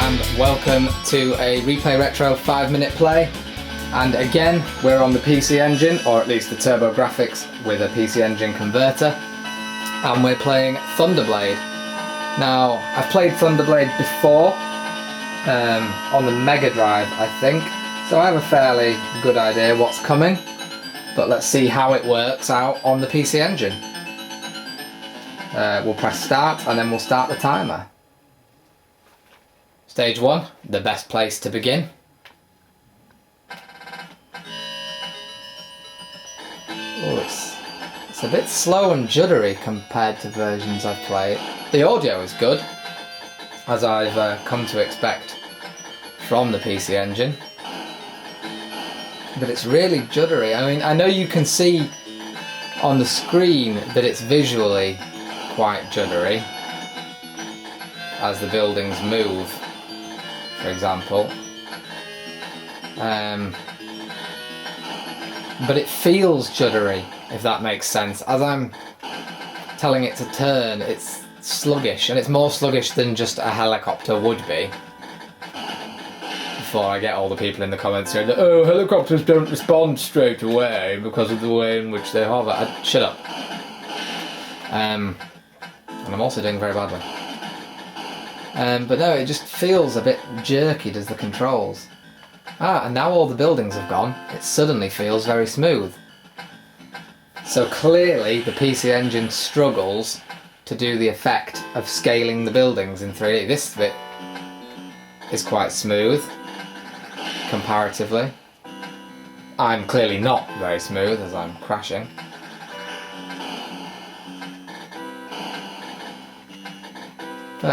and welcome to a ReplayRetro 5-minute play. And again, we're on the PC Engine, or at least the TurboGrafx with a PC Engine converter, and we're playing Thunderblade. Now, I've played Thunderblade before on the Mega Drive, I think, so I have a fairly good idea what's coming, but let's see how it works out on the PC Engine. We'll press start and then we'll start the timer. Stage 1, the best place to begin. Oh, it's a bit slow and juddery compared to versions I've played. The audio is good, as I've come to expect from the PC Engine, but it's really juddery. I mean, I know you can see on the screen that it's visually quite juddery as the buildings move, for example, but it feels juddery, if that makes sense. As I'm telling it to turn, it's sluggish, and it's more sluggish than just a helicopter would be. Before I get all the people in the comments saying that, oh, helicopters don't respond straight away because of the way in which they hover. Shut up. And I'm also doing very badly. But no, it just feels a bit jerky, does the controls. And now all the buildings have gone, it suddenly feels very smooth. So clearly the PC Engine struggles to do the effect of scaling the buildings in 3D. This bit is quite smooth, comparatively. I'm clearly not very smooth as I'm crashing.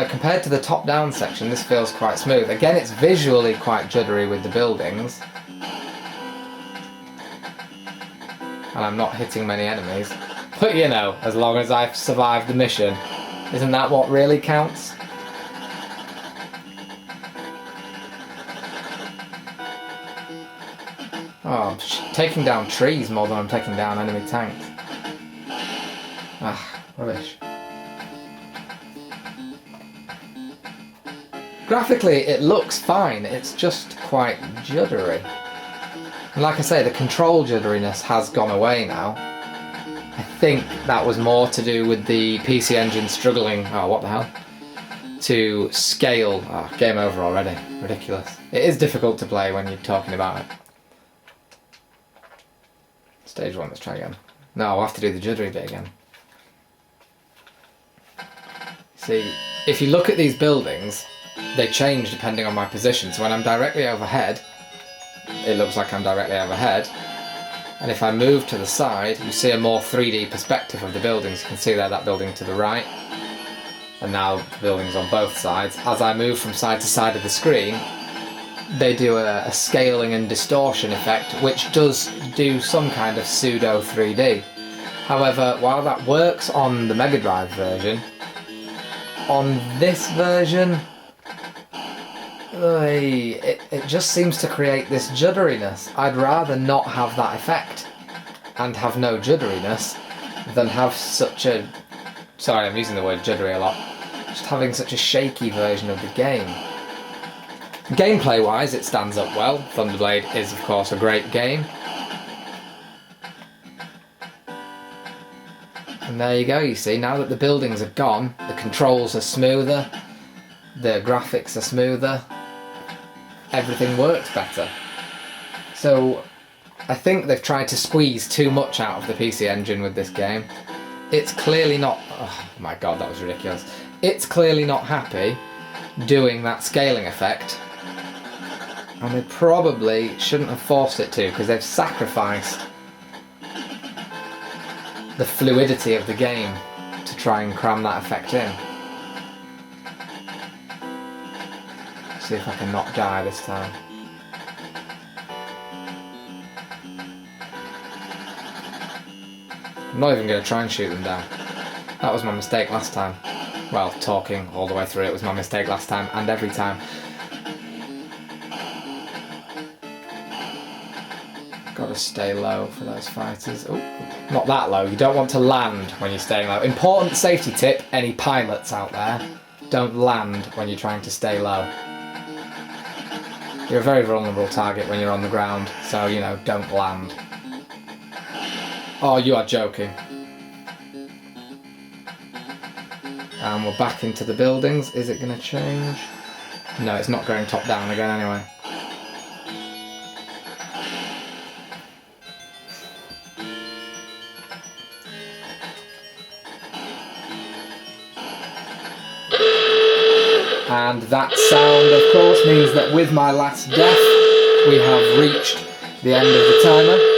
Compared to the top-down section, this feels quite smooth. Again, it's visually quite juddery with the buildings. And I'm not hitting many enemies. But you know, as long as I've survived the mission, isn't that what really counts? Oh, I'm taking down trees more than I'm taking down enemy tanks. Rubbish. Graphically, it looks fine, it's just quite juddery. And like I say, the control judderiness has gone away now. I think that was more to do with the PC Engine struggling, oh what the hell, to scale. Oh, game over already, ridiculous. It is difficult to play when you're talking about it. Stage 1, let's try again. No, I'll have to do the juddery bit again. See, if you look at these buildings, they change depending on my position. So when I'm directly overhead, it looks like I'm directly overhead. And if I move to the side, you see a more 3D perspective of the buildings. You can see there that building to the right, and now the buildings on both sides. As I move from side to side of the screen, they do a scaling and distortion effect, which does do some kind of pseudo 3D. However, while that works on the Mega Drive version, on this version, it just seems to create this judderiness. I'd rather not have that effect and have no judderiness than have such a... Sorry, I'm using the word juddery a lot. Just having such a shaky version of the game. Gameplay wise, it stands up well. Thunderblade is of course a great game. And there you go, you see, now that the buildings are gone, the controls are smoother, the graphics are smoother, everything works better. So I think they've tried to squeeze too much out of the PC Engine with this game. It's clearly not... Oh my god, that was ridiculous. It's clearly not happy doing that scaling effect, and they probably shouldn't have forced it to, because they've sacrificed the fluidity of the game to try and cram that effect in. See if I can not die this time. I'm not even going to try and shoot them down. That was my mistake last time. Well, talking all the way through it was my mistake last time, and every time. Gotta stay low for those fighters. Oh, not that low. You don't want to land when you're staying low. Important safety tip, any pilots out there, don't land when you're trying to stay low. You're a very vulnerable target when you're on the ground, so, you know, don't land. Oh, you are joking. And we're back into the buildings. Is it going to change? No, it's not going top down again anyway. And that sound, of course, means that with my last death, we have reached the end of the timer.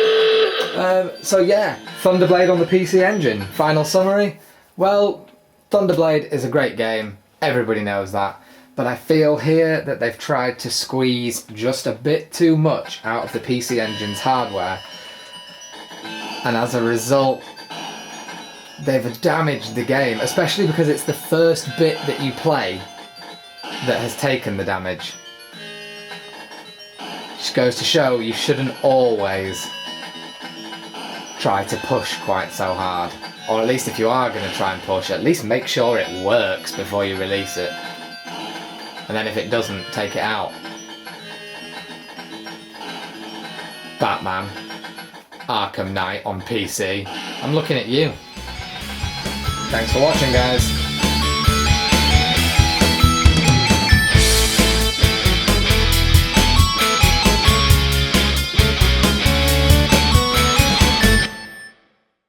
So yeah, Thunderblade on the PC Engine. Final summary? Well, Thunderblade is a great game. Everybody knows that. But I feel here that they've tried to squeeze just a bit too much out of the PC Engine's hardware. And as a result, they've damaged the game, especially because it's the first bit that you play that has taken the damage. Just goes to show you shouldn't always try to push quite so hard. Or at least if you are going to try and push, at least make sure it works before you release it. And then if it doesn't, take it out. Batman, Arkham Knight on PC. I'm looking at you. Thanks for watching, guys.